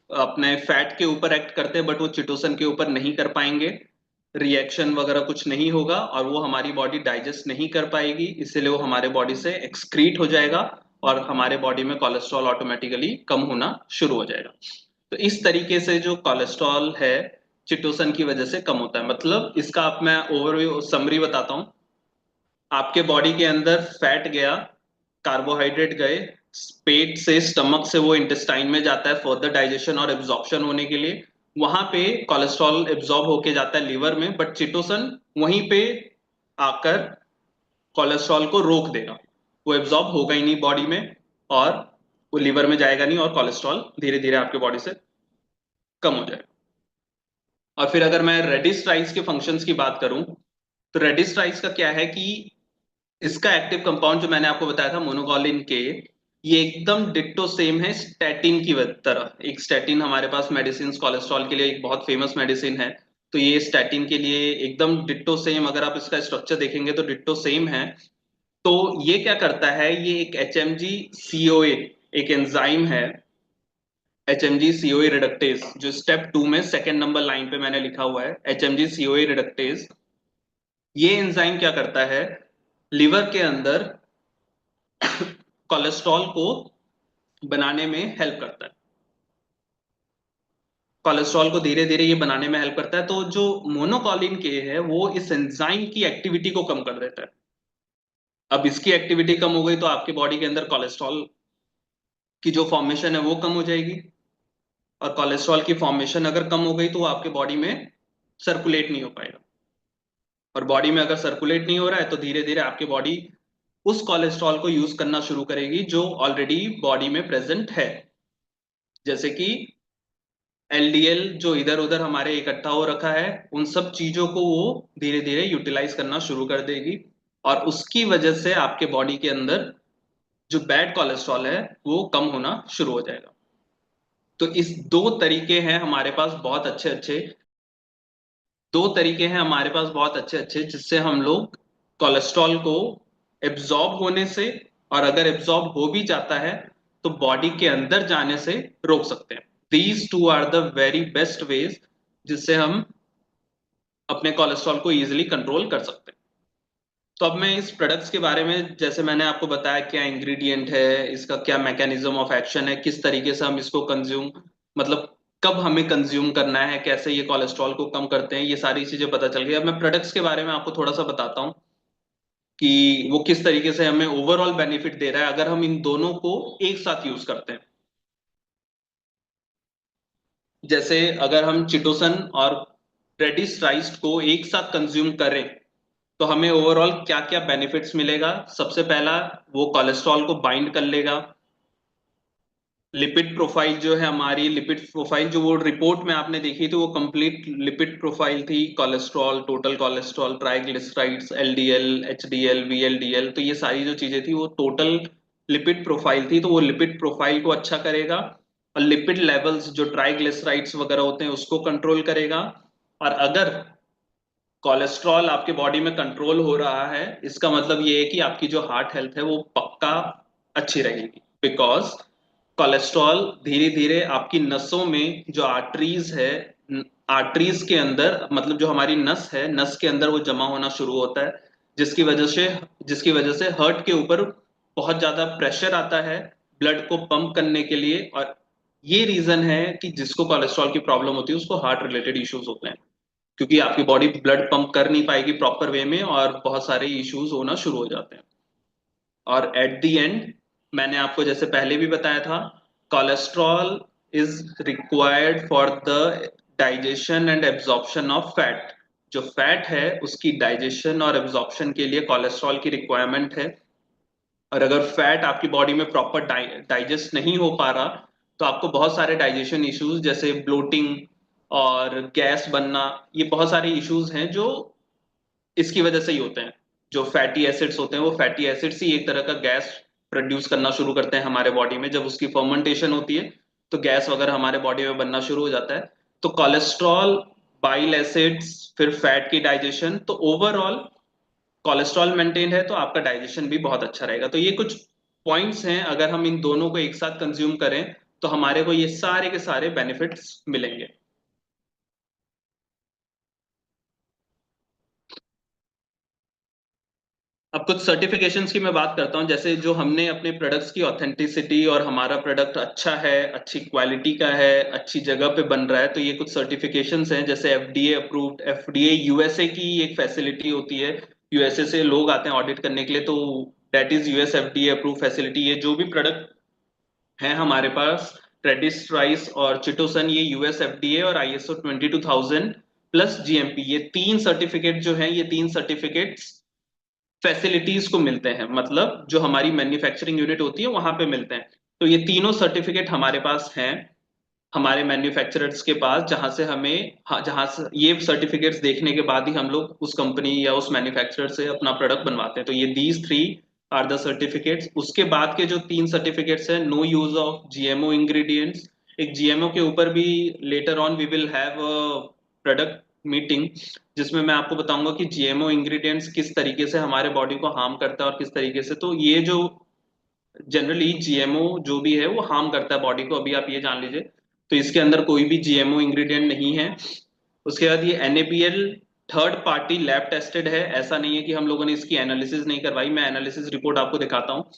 अपने फैट के ऊपर एक्ट करते हैं, बट वो चिटोसन के ऊपर नहीं कर पाएंगे, रिएक्शन वगैरह कुछ नहीं होगा, और वो हमारी बॉडी डाइजेस्ट नहीं कर पाएगी, इसीलिए वो हमारे बॉडी से एक्सक्रीट हो जाएगा, और हमारे बॉडी में कोलेस्ट्रॉल ऑटोमेटिकली कम होना शुरू हो जाएगा। तो इस तरीके से जो कोलेस्ट्रॉल है चिटोसन की वजह से कम होता है। मतलब इसका आप मैं ओवरव्यू समरी बताता हूँ। आपके बॉडी के अंदर फैट गया, कार्बोहाइड्रेट गए, पेट से स्टमक से वो इंटेस्टाइन में जाता है फर्दर डाइजेशन और एब्जॉर्प्शन होने के लिए। वहां पे कोलेस्ट्रॉल एब्जॉर्ब होके जाता है लीवर में, बट चिटोसन वहीं पे आकर कोलेस्ट्रॉल को रोक देगा, वो एब्जॉर्ब होगा ही नहीं बॉडी में, और वो लीवर में जाएगा नहीं, और कोलेस्ट्रॉल धीरे धीरे आपके बॉडी से कम हो जाएगा। और फिर अगर मैं रेडिश राइस के फंक्शंस की बात करूं, तो रेडिश राइस का क्या है कि इसका एक्टिव कंपाउंड जो मैंने आपको बताया था मोनोकॉलिन के, ये एकदम डिट्टो सेम है स्टैटिन की तरह। एक स्टैटिन हमारे पास मेडिसिन कोलेस्ट्रॉल के लिए एक बहुत फेमस मेडिसिन है, तो ये स्टैटिन के लिए एकदम डिट्टो सेम, अगर आप इसका स्ट्रक्चर देखेंगे तो डिट्टो सेम है। तो ये क्या करता है, ये एक एच एम जी सी ओ ए, एक एंजाइम है HMG CoE रिडक्टेज, जो स्टेप 2 में सेकेंड नंबर लाइन पे मैंने लिखा हुआ है, HMG CoE रिडक्टेज, ये एंजाइम क्या करता है, लिवर के अंदर कोलेस्ट्रॉल को बनाने में हेल्प करता है। कोलेस्ट्रॉल को धीरे धीरे ये बनाने में हेल्प करता है। तो जो मोनोकॉलिन के है वो इस एंजाइम की एक्टिविटी को कम कर देता है। अब इसकी एक्टिविटी कम हो गई तो आपके बॉडी के अंदर कोलेस्ट्रॉल की जो फॉर्मेशन है वो कम हो जाएगी, और कोलेस्ट्रॉल की फॉर्मेशन अगर कम हो गई तो वो आपके बॉडी में सर्कुलेट नहीं हो पाएगा, और बॉडी में अगर सर्कुलेट नहीं हो रहा है तो धीरे धीरे आपकी बॉडी उस कोलेस्ट्रॉल को यूज करना शुरू करेगी जो ऑलरेडी बॉडी में प्रेजेंट है। जैसे कि LDL जो इधर उधर हमारे इकट्ठा हो रखा है, उन सब चीजों को वो धीरे धीरे यूटिलाइज करना शुरू कर देगी, और उसकी वजह से आपके बॉडी के अंदर जो बैड कोलेस्ट्रॉल है वो कम होना शुरू हो जाएगा। तो इस दो तरीके हैं हमारे पास बहुत अच्छे अच्छे जिससे हम लोग कोलेस्ट्रॉल को एब्जॉर्ब होने से, और अगर एब्जॉर्ब हो भी जाता है तो बॉडी के अंदर जाने से रोक सकते हैं। These two are the very best ways जिससे हम अपने कोलेस्ट्रॉल को इजीली कंट्रोल कर सकते हैं। तो अब मैं इस प्रोडक्ट्स के बारे में, जैसे मैंने आपको बताया क्या इंग्रेडिएंट है, इसका क्या मैकेनिज्म ऑफ एक्शन है, किस तरीके से हम इसको कंज्यूम, मतलब कब हमें कंज्यूम करना है, कैसे ये कोलेस्ट्रॉल को कम करते हैं, ये सारी चीजें पता चल गई। अब मैं प्रोडक्ट्स के बारे में आपको थोड़ा सा बताता हूँ कि वो किस तरीके से हमें ओवरऑल बेनिफिट दे रहा है अगर हम इन दोनों को एक साथ यूज करते हैं। जैसे अगर हम चिटोसन और रेडिश राइस को एक साथ कंज्यूम करें तो हमें ओवरऑल क्या क्या बेनिफिट्स मिलेगा। सबसे पहला, वो कोलेस्ट्रॉल को बाइंड कर लेगा। लिपिड प्रोफाइल जो है हमारी, लिपिड प्रोफाइल जो वो रिपोर्ट में आपने देखी थी वो कंप्लीट लिपिड प्रोफाइल थी, cholesterol, total cholesterol, triglycerides, LDL, HDL, VLDL, तो ये सारी जो चीजें थी वो टोटल लिपिड प्रोफाइल थी, तो वो लिपिड प्रोफाइल को अच्छा करेगा, और लिपिड लेवल्स जो ट्राइग्लिसराइड्स वगैरह होते हैं उसको कंट्रोल करेगा। और अगर कोलेस्ट्रॉल आपके बॉडी में कंट्रोल हो रहा है, इसका मतलब ये है कि आपकी जो हार्ट हेल्थ है वो पक्का अच्छी रहेगी, बिकॉज कोलेस्ट्रॉल धीरे धीरे आपकी नसों में जो आर्टरीज है, आर्टरीज के अंदर, मतलब जो हमारी नस है, नस के अंदर वो जमा होना शुरू होता है, जिसकी वजह से हार्ट के ऊपर बहुत ज्यादा प्रेशर आता है ब्लड को पंप करने के लिए। और ये रीजन है कि जिसको कोलेस्ट्रॉल की प्रॉब्लम होती है उसको हार्ट रिलेटेड इश्यूज होते हैं, क्योंकि आपकी बॉडी ब्लड पंप कर नहीं पाएगी प्रॉपर वे में और बहुत सारे इश्यूज होना शुरू हो जाते हैं। और एट द एंड, मैंने आपको जैसे पहले भी बताया था, cholesterol is required for the digestion and absorption of fat. जो फैट है उसकी डाइजेशन और एब्जॉर्प्शन के लिए कोलेस्ट्रॉल की रिक्वायरमेंट है, और अगर फैट आपकी बॉडी में प्रॉपर डाइजेस्ट नहीं हो पा रहा तो आपको बहुत सारे डाइजेशन इश्यूज जैसे ब्लोटिंग और गैस बनना, ये बहुत सारे इश्यूज हैं जो इसकी वजह से ही होते हैं। जो फैटी एसिड्स होते हैं वो फैटी एसिड्स ही एक तरह का गैस प्रोड्यूस करना शुरू करते हैं हमारे बॉडी में। जब उसकी फर्मेंटेशन होती है तो गैस वगैरह हमारे बॉडी में बनना शुरू हो जाता है। तो कोलेस्ट्रॉल, बाइल एसिड्स, फिर फैट की डाइजेशन, तो ओवरऑल कोलेस्ट्रॉल मेंटेन है तो आपका डाइजेशन भी बहुत अच्छा रहेगा। तो ये कुछ पॉइंट्स हैं, अगर हम इन दोनों को एक साथ कंज्यूम करें तो हमारे को ये सारे के सारे बेनिफिट्स मिलेंगे। अब कुछ सर्टिफिकेशंस की मैं बात करता हूं, जैसे जो हमने अपने प्रोडक्ट्स की ऑथेंटिसिटी और हमारा प्रोडक्ट अच्छा है, अच्छी क्वालिटी का है, अच्छी जगह पे बन रहा है, तो ये कुछ सर्टिफिकेशंस हैं। जैसे FDA अप्रूव्ड, FDA USA की एक फैसिलिटी होती है, USA से लोग आते हैं ऑडिट करने के लिए, तो that is US FDA approve facility. ये जो भी प्रोडक्ट है हमारे पास, रेडिस राइस और चिटोसन, ये US FDA और ISO 22000 प्लस GMP, ये तीन सर्टिफिकेट जो हैं, ये तीन सर्टिफिकेट्स फैसिलिटीज को मिलते हैं, मतलब जो हमारी मैन्युफैक्चरिंग यूनिट होती है वहां पे मिलते हैं। तो ये तीनों सर्टिफिकेट हमारे पास हैं, हमारे मैन्युफैक्चरर्स के पास, जहां से हमें, हाँ, जहां से ये सर्टिफिकेट्स देखने के बाद ही हम लोग उस कंपनी या उस मैन्युफैक्चरर से अपना प्रोडक्ट बनवाते हैं। तो ये these three are the certificates. उसके बाद के जो तीन सर्टिफिकेट्स हैं, no use of GMO ingredients, एक GMO के ऊपर भी later on we will have product meeting, जिसमें मैं आपको बताऊंगा कि GMO इंग्रेडिएंट्स किस तरीके से हमारे बॉडी को हार्म करता है और किस तरीके से। तो ये जो जनरली GMO जो भी है वो हार्म करता है बॉडी को, अभी आप ये जान लीजिए। तो इसके अंदर कोई भी जीएमओ इंग्रेडिएंट नहीं है। उसके बाद ये NaBl third party lab tested है, ऐसा नहीं है कि हम लोगों ने इसकी एनालिसिस नहीं करवाई। मैं एनालिसिस रिपोर्ट आपको दिखाता हूँ।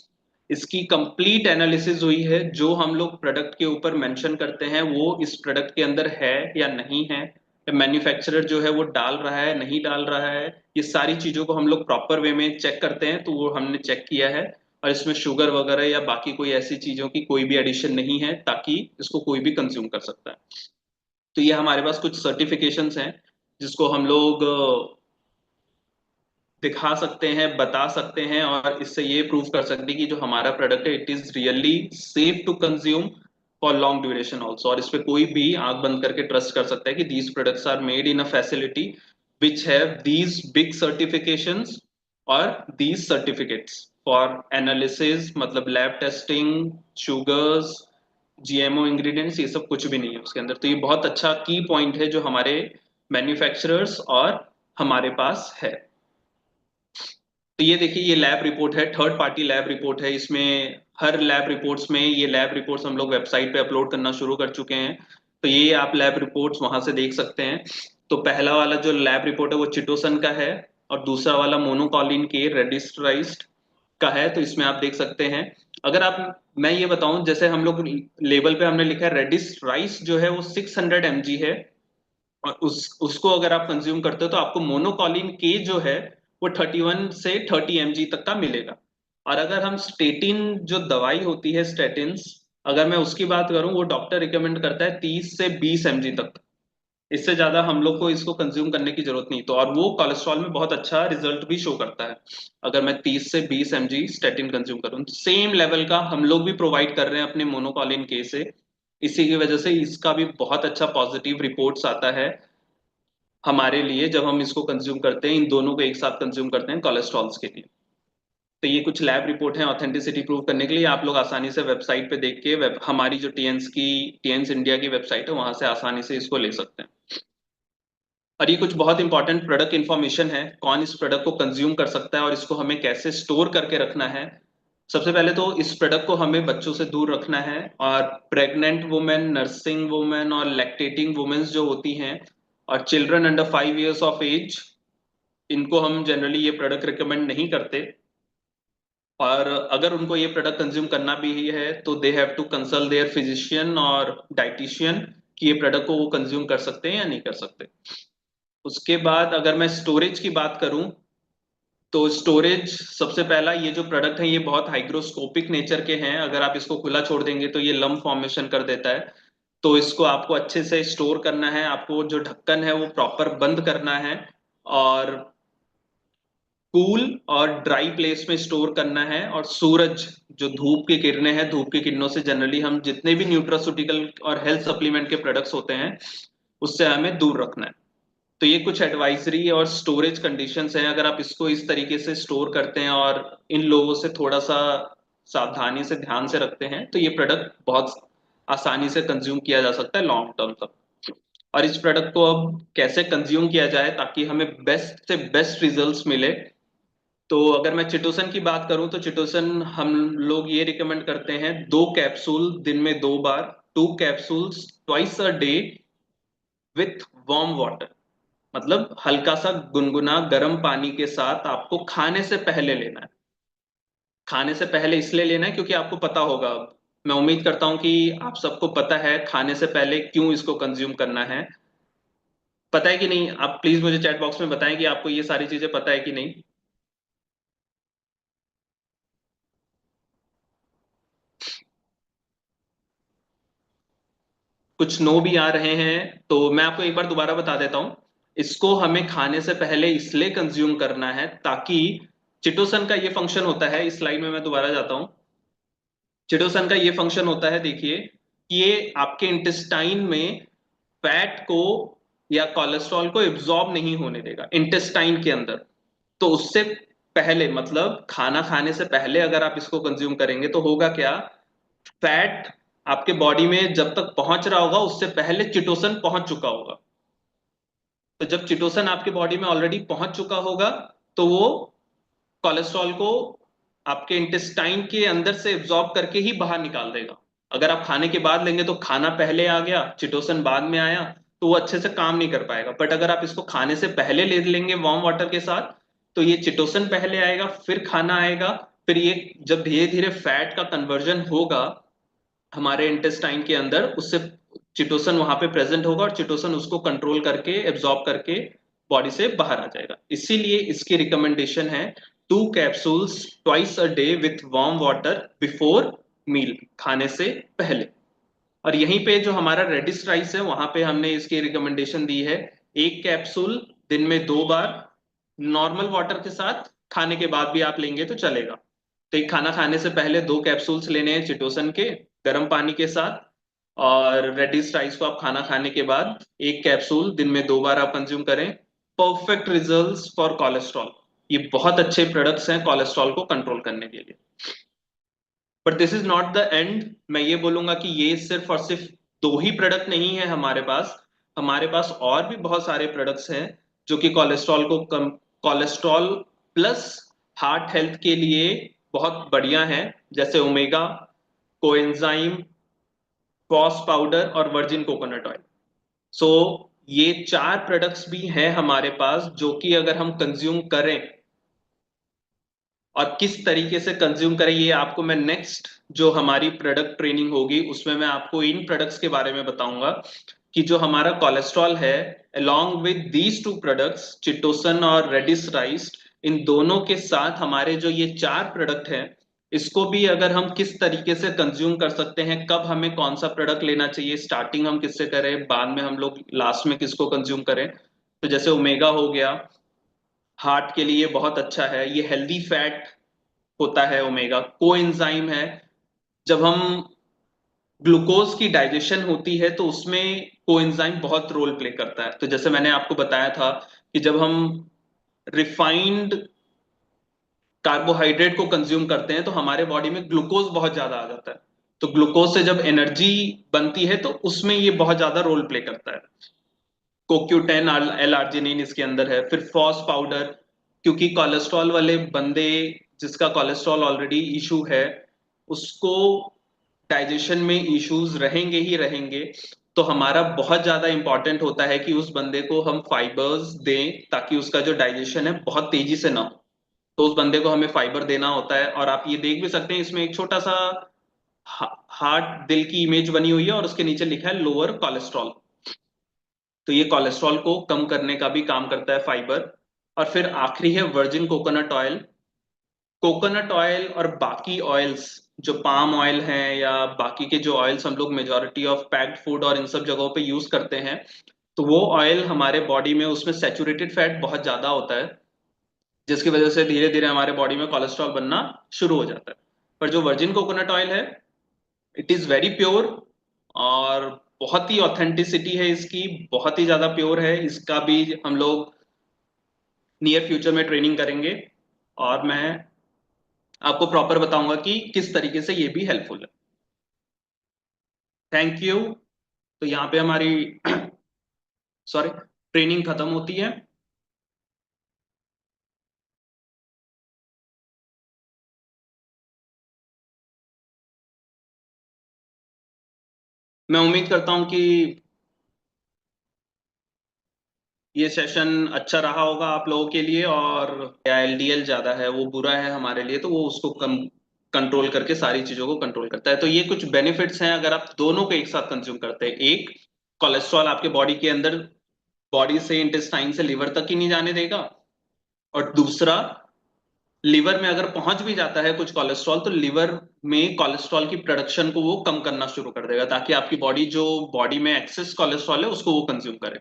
इसकी कंप्लीट एनालिसिस हुई है, जो हम लोग प्रोडक्ट के ऊपर मेंशन करते हैं वो इस प्रोडक्ट के अंदर है या नहीं है, मैन्युफैक्चरर जो है वो डाल रहा है नहीं डाल रहा है, ये सारी चीजों को हम लोग प्रॉपर वे में चेक करते हैं। तो वो हमने चेक किया है, और इसमें शुगर वगैरह या बाकी कोई ऐसी चीजों की कोई भी एडिशन नहीं है, ताकि इसको कोई भी कंज्यूम कर सकता है। तो ये हमारे पास कुछ सर्टिफिकेशंस हैं जिसको हम लोग दिखा सकते हैं, बता सकते हैं, और इससे ये प्रूव कर सकते हैं कि जो हमारा प्रोडक्ट है it is really safe to consume for long duration also. और इस पे कोई भी आंख बंद करके ट्रस्ट कर सकता है कि these products are made in a facility which have these big certifications और दीज सर्टिफिकेट्स फॉर एनालिसिस, मतलब lab testing, sugars, GMO ingredients, ये सब कुछ भी नहीं है उसके अंदर। तो ये बहुत अच्छा की पॉइंट है जो हमारे मैन्युफैक्चरर्स और हमारे पास है। तो ये देखिए, ये लैब रिपोर्ट है, थर्ड पार्टी लैब रिपोर्ट है। इसमें हर लैब रिपोर्ट्स में ये लैब रिपोर्ट्स हम लोग वेबसाइट पे अपलोड करना शुरू कर चुके हैं। तो ये आप लैब रिपोर्ट्स वहां से देख सकते हैं। तो पहला वाला जो लैब रिपोर्ट है वो चिटोसन का है, और दूसरा वाला मोनोकॉलिन के रेडिस्ट्राइज्ड का है। तो इसमें आप देख सकते हैं, अगर आप, मैं ये बताऊं, जैसे हम लोग लेबल पे हमने लिखा है रेडिस्ट्राइस जो है वो 600 mg है, और उसको अगर आप कंज्यूम करते हो तो आपको मोनोकॉलिन के जो है वो 31 से 30 mg तक का मिलेगा। और अगर हम स्टेटिन जो दवाई होती है, स्टेटिन्स, अगर मैं उसकी बात करूं, वो डॉक्टर रिकमेंड करता है 30 से 20 mg तक। इससे ज्यादा हम लोग को इसको कंज्यूम करने की जरूरत नहीं। तो और वो कोलेस्ट्रॉल में बहुत अच्छा रिजल्ट भी शो करता है। अगर मैं 30 से 20 mg स्टेटिन कंज्यूम करूं, सेम लेवल का हम लोग भी प्रोवाइड कर रहे हैं अपने मोनोकॉलिन के से। इसी की वजह से इसका भी बहुत अच्छा पॉजिटिव रिपोर्ट्स आता है हमारे लिए, जब हम इसको कंज्यूम करते हैं, इन दोनों को एक साथ कंज्यूम करते हैं कोलेस्ट्रॉल्स के लिए। तो ये कुछ लैब रिपोर्ट है ऑथेंटिसिटी प्रूव करने के लिए। आप लोग आसानी से वेबसाइट पे देख के हमारी जो टीएंस इंडिया की वेबसाइट है वहां से आसानी से इसको ले सकते हैं। और ये कुछ बहुत इंपॉर्टेंट प्रोडक्ट इन्फॉर्मेशन है, कौन इस प्रोडक्ट को कंज्यूम कर सकता है और इसको हमें कैसे स्टोर करके रखना है। सबसे पहले तो इस प्रोडक्ट को हमें बच्चों से दूर रखना है, और प्रेग्नेंट वुमेन, नर्सिंग वुमेन और लैक्टेटिंग वुमेन्स जो होती हैं, और children under 5 years of age, इनको हम जनरली ये प्रोडक्ट रिकमेंड नहीं करते। और अगर उनको ये प्रोडक्ट कंज्यूम करना भी है तो they have to consult their physician और डाइटिशियन कि ये प्रोडक्ट को वो कंज्यूम कर सकते हैं या नहीं कर सकते। उसके बाद अगर मैं स्टोरेज की बात करूं, तो स्टोरेज, सबसे पहला, ये जो प्रोडक्ट है ये बहुत हाइग्रोस्कोपिक नेचर के हैं। अगर आप इसको खुला छोड़ देंगे तो ये लम्प फॉर्मेशन कर देता है। तो इसको आपको अच्छे से स्टोर करना है, आपको जो ढक्कन है वो प्रॉपर बंद करना है, और कूल और ड्राई प्लेस में स्टोर करना है। और सूरज, जो धूप की किरणें हैं, धूप की किरणों से जनरली हम जितने भी न्यूट्रास्यूटिकल और हेल्थ सप्लीमेंट के प्रोडक्ट्स होते हैं उससे हमें दूर रखना है। तो ये कुछ एडवाइजरी और स्टोरेज कंडीशंस हैं। अगर आप इसको इस तरीके से स्टोर करते हैं और इन लोगों से थोड़ा सा सावधानी से, ध्यान से रखते हैं, तो ये प्रोडक्ट बहुत आसानी से कंज्यूम किया जा सकता है लॉन्ग टर्म तक। और इस प्रोडक्ट को अब कैसे कंज्यूम किया जाए ताकि हमें बेस्ट से बेस्ट रिजल्ट्स मिले, तो अगर मैं चिटोसन की बात करूं तो चिटोसन हम लोग ये रिकमेंड करते हैं 2 कैप्सूल दिन में 2 बार, 2 capsules twice a day with warm water. मतलब हल्का सा गुनगुना गर्म पानी के साथ आपको खाने से पहले लेना है। खाने से पहले इसलिए लेना है क्योंकि आपको पता होगा, मैं उम्मीद करता हूं कि आप सबको पता है खाने से पहले क्यों इसको कंज्यूम करना है। पता है कि नहीं? आप प्लीज मुझे चैट बॉक्स में बताएं कि आपको ये सारी चीजें पता है कि नहीं। कुछ नो भी आ रहे हैं, तो मैं आपको एक बार दोबारा बता देता हूं। इसको हमें खाने से पहले इसलिए कंज्यूम करना है ताकि चिटोसन का ये फंक्शन होता है, इस स्लाइड में मैं दोबारा जाता हूं। चिटोसन का ये फंक्शन होता है, देखिए, कि ये आपके इंटेस्टाइन में फैट को या कोलेस्ट्रॉल को एब्जॉर्ब नहीं होने देगा इंटेस्टाइन के अंदर। तो उससे पहले, मतलब खाना खाने से पहले अगर आप इसको कंज्यूम करेंगे तो होगा क्या, फैट आपके बॉडी में जब तक पहुंच रहा होगा उससे पहले चिटोसन पहुंच चुका होगा। तो जब चिटोसन आपके बॉडी में ऑलरेडी पहुंच चुका होगा तो वो कोलेस्ट्रॉल को आपके इंटेस्टाइन के अंदर से एब्जॉर्ब करके ही बाहर निकाल देगा। अगर आप खाने के बाद लेंगे तो खाना पहले आ गया, चिटोसन बाद में आया, तो वो अच्छे से काम नहीं कर पाएगा। बट अगर आप इसको खाने से पहले ले लेंगे वार्म वाटर के साथ, तो ये चिटोसन पहले आएगा, फिर खाना आएगा, फिर ये जब धीरे धीरे फैट का कन्वर्जन होगा हमारे इंटेस्टाइन के अंदर, उससे चिटोसन वहां पे प्रेजेंट होगा और चिटोसन उसको कंट्रोल करके एब्जॉर्ब करके बॉडी से बाहर आ जाएगा। इसीलिए इसकी रिकमेंडेशन है 2 capsules twice a day with warm water before meal, खाने से पहले। और यहीं पे जो हमारा रेडिश राइस है वहां पे हमने इसकी रिकमेंडेशन दी है 1 कैप्सूल दिन में 2 बार, नॉर्मल वाटर के साथ, खाने के बाद भी आप लेंगे तो चलेगा। तो एक खाना खाने से पहले 2 कैप्सूल्स लेने हैं चिटोसन के, गर्म पानी के साथ। और रेडिश राइस को आप खाना खाने के बाद 1 कैप्सूल दिन में 2 बार आप कंज्यूम करें। Perfect results for cholesterol. ये बहुत अच्छे प्रोडक्ट्स हैं कोलेस्ट्रॉल को कंट्रोल करने के लिए। But this is not the end. मैं ये बोलूंगा कि ये सिर्फ और सिर्फ 2 ही प्रोडक्ट नहीं है हमारे पास। हमारे पास और भी बहुत सारे प्रोडक्ट्स हैं जो कि कोलेस्ट्रॉल को कम, कोलेस्ट्रॉल प्लस हार्ट हेल्थ के लिए बहुत बढ़िया है। जैसे ओमेगा, कोएंजाइम, फॉस पाउडर और वर्जिन कोकोनट ऑयल। सो ये 4 प्रोडक्ट्स भी हैं हमारे पास जो कि अगर हम कंज्यूम करें, और किस तरीके से कंज्यूम करें ये आपको मैं नेक्स्ट जो हमारी प्रोडक्ट ट्रेनिंग होगी उसमें मैं आपको इन प्रोडक्ट्स के बारे में बताऊंगा कि जो हमारा कोलेस्ट्रॉल है along with these 2 products chitosan और रेडिश राइस, इन दोनों के साथ हमारे जो ये 4 प्रोडक्ट हैं इसको भी अगर हम किस तरीके से कंज्यूम कर सकते हैं, कब हमें कौन सा प्रोडक्ट लेना चाहिए, स्टार्टिंग हम किससे करें, बाद में हम लोग लास्ट में किसको कंज्यूम करें। तो जैसे ओमेगा हो गया, हार्ट के लिए बहुत अच्छा है, ये हेल्दी फैट होता है। ओमेगा कोएंजाइम है, जब हम ग्लूकोज की डाइजेशन होती है तो उसमें कोएंजाइम बहुत रोल प्ले करता है। तो जैसे मैंने आपको बताया था कि जब हम रिफाइंड कार्बोहाइड्रेट को कंज्यूम करते हैं तो हमारे बॉडी में ग्लूकोज बहुत ज्यादा आ जाता है। तो ग्लूकोज से जब एनर्जी बनती है तो उसमें ये बहुत ज्यादा रोल प्ले करता है। कोक्यूटेन एल आर्जिनिन इसके अंदर है। फिर फॉस पाउडर, क्योंकि कोलेस्ट्रॉल वाले बंदे जिसका कोलेस्ट्रॉल ऑलरेडी इशू है उसको डाइजेशन में इश्यूज रहेंगे ही रहेंगे। तो हमारा बहुत ज्यादा इंपॉर्टेंट होता है कि उस बंदे को हम फाइबर्स दें ताकि उसका जो डाइजेशन है बहुत तेजी से ना हो। तो उस बंदे को हमें फाइबर देना होता है। और आप ये देख भी सकते हैं इसमें एक छोटा सा हार्ट दिल की इमेज बनी हुई है और उसके नीचे लिखा है लोअर कोलेस्ट्रॉल। तो ये कोलेस्ट्रॉल को कम करने का भी काम करता है फाइबर। और फिर आखिरी है virgin coconut oil. Coconut oil और बाकी ऑयल्स जो पाम ऑयल हैं या बाकी के जो ऑयल्स हम लोग मेजॉरिटी ऑफ पैक्ड फूड और इन सब जगहों पे यूज करते हैं, तो वो ऑयल हमारे बॉडी में उसमें सैचुरेटेड फैट बहुत ज्यादा होता है, जिसकी वजह से धीरे धीरे हमारे बॉडी में कोलेस्ट्रॉल बनना शुरू हो जाता है। पर जो वर्जिन कोकोनट ऑयल है इट इज वेरी प्योर, और बहुत ही ऑथेंटिसिटी है इसकी, बहुत ही ज्यादा प्योर है। इसका भी हम लोग नियर फ्यूचर में ट्रेनिंग करेंगे और मैं आपको प्रॉपर बताऊंगा कि किस तरीके से ये भी हेल्पफुल है। Thank you. तो यहाँ पे हमारी सॉरी ट्रेनिंग खत्म होती है। मैं उम्मीद करता हूँ कि ये सेशन अच्छा रहा होगा आप लोगों के लिए। और क्या एलडीएल ज्यादा है वो बुरा है हमारे लिए, तो वो उसको कम कंट्रोल करके सारी चीजों को कंट्रोल करता है। तो ये कुछ बेनिफिट्स हैं अगर आप दोनों को एक साथ कंज्यूम करते हैं। एक, कोलेस्ट्रॉल आपके बॉडी के अंदर, बॉडी से इंटेस्टाइन से लिवर तक ही नहीं जाने देगा। और दूसरा, लिवर में अगर पहुंच भी जाता है कुछ कोलेस्ट्रॉल तो लिवर में कोलेस्ट्रॉल की प्रोडक्शन को वो कम करना शुरू कर देगा ताकि आपकी बॉडी जो बॉडी में एक्सेस कोलेस्ट्रॉल है उसको वो कंज्यूम करे।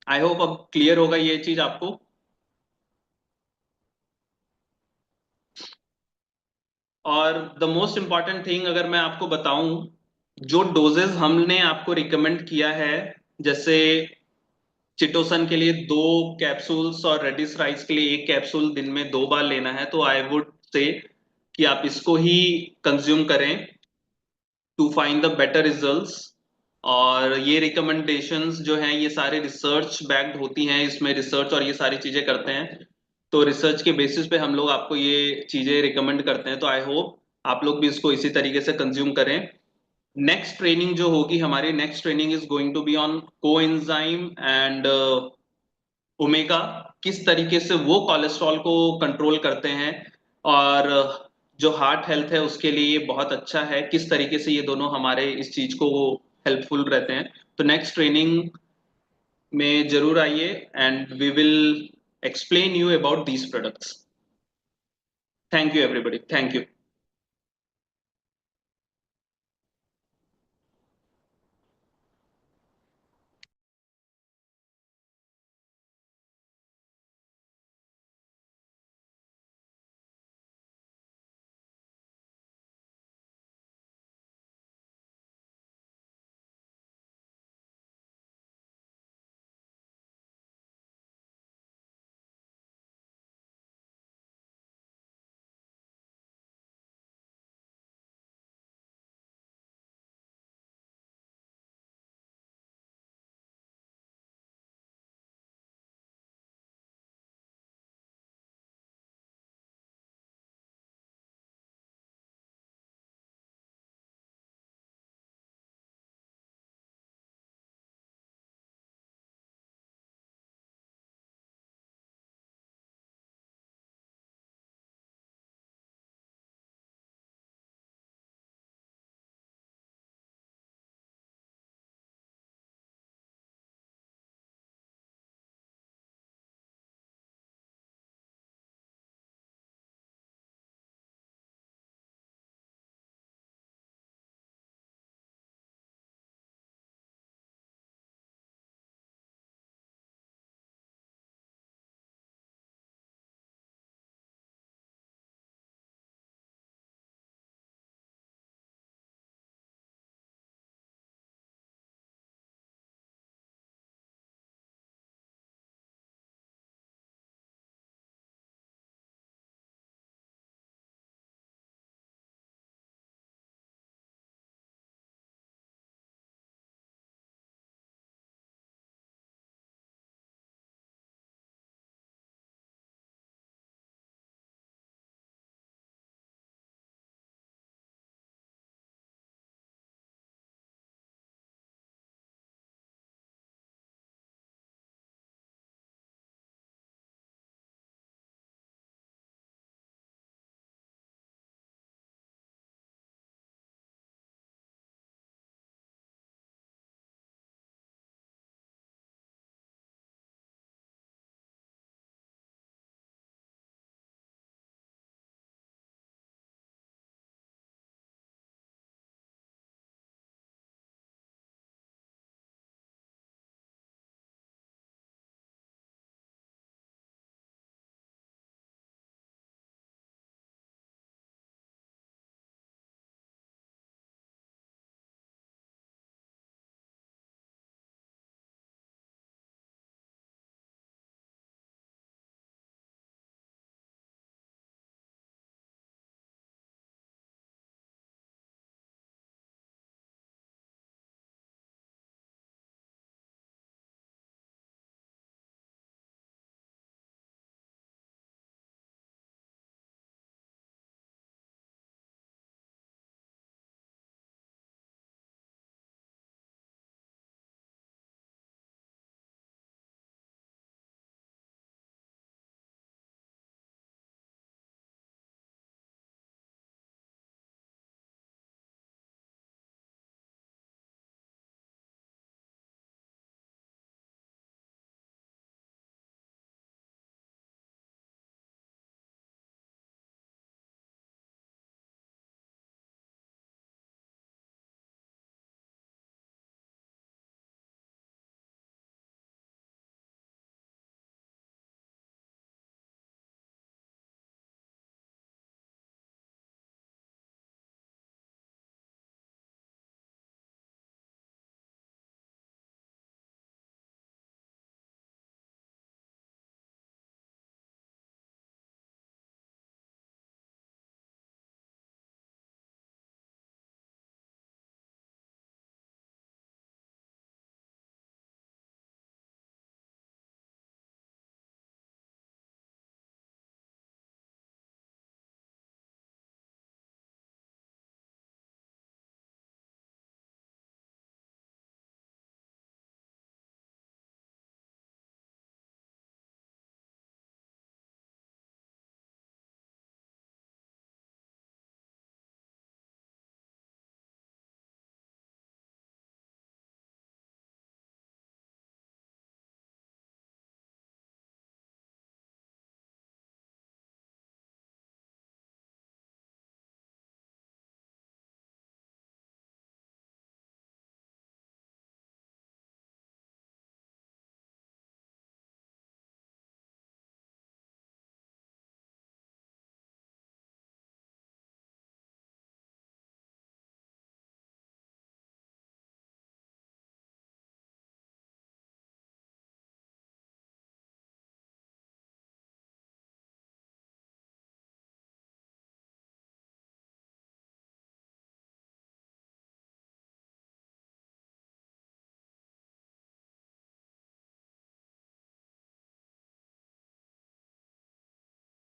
आई होप अब क्लियर होगा ये चीज आपको। और द मोस्ट इंपॉर्टेंट थिंग अगर मैं आपको बताऊं, जो डोजेस हमने आपको रिकमेंड किया है, जैसे चिटोसन के लिए 2 कैप्सूल्स और रेडिस राइस के लिए 1 कैप्सूल दिन में 2 बार लेना है, तो आई वुड से कि आप इसको ही कंज्यूम करें to find the better results. और ये रिकमेंडेशंस जो हैं ये सारे रिसर्च बैक्ड होती हैं, इसमें रिसर्च और ये सारी चीजें करते हैं। तो रिसर्च के बेसिस पे हम लोग आपको ये चीजें रिकमेंड करते हैं। तो आई होप आप लोग भी इसको इसी तरीके से कंज्यूम करें। नेक्स्ट ट्रेनिंग जो होगी हमारी, next training is going to be on coenzyme and omega, किस तरीके से वो कोलेस्ट्रॉल को कंट्रोल करते हैं, और जो हार्ट हेल्थ है उसके लिए ये बहुत अच्छा है, किस तरीके से ये दोनों हमारे इस चीज को हेल्पफुल रहते हैं। तो नेक्स्ट ट्रेनिंग में जरूर आइए and we will explain you about these products. Thank you everybody, thank you.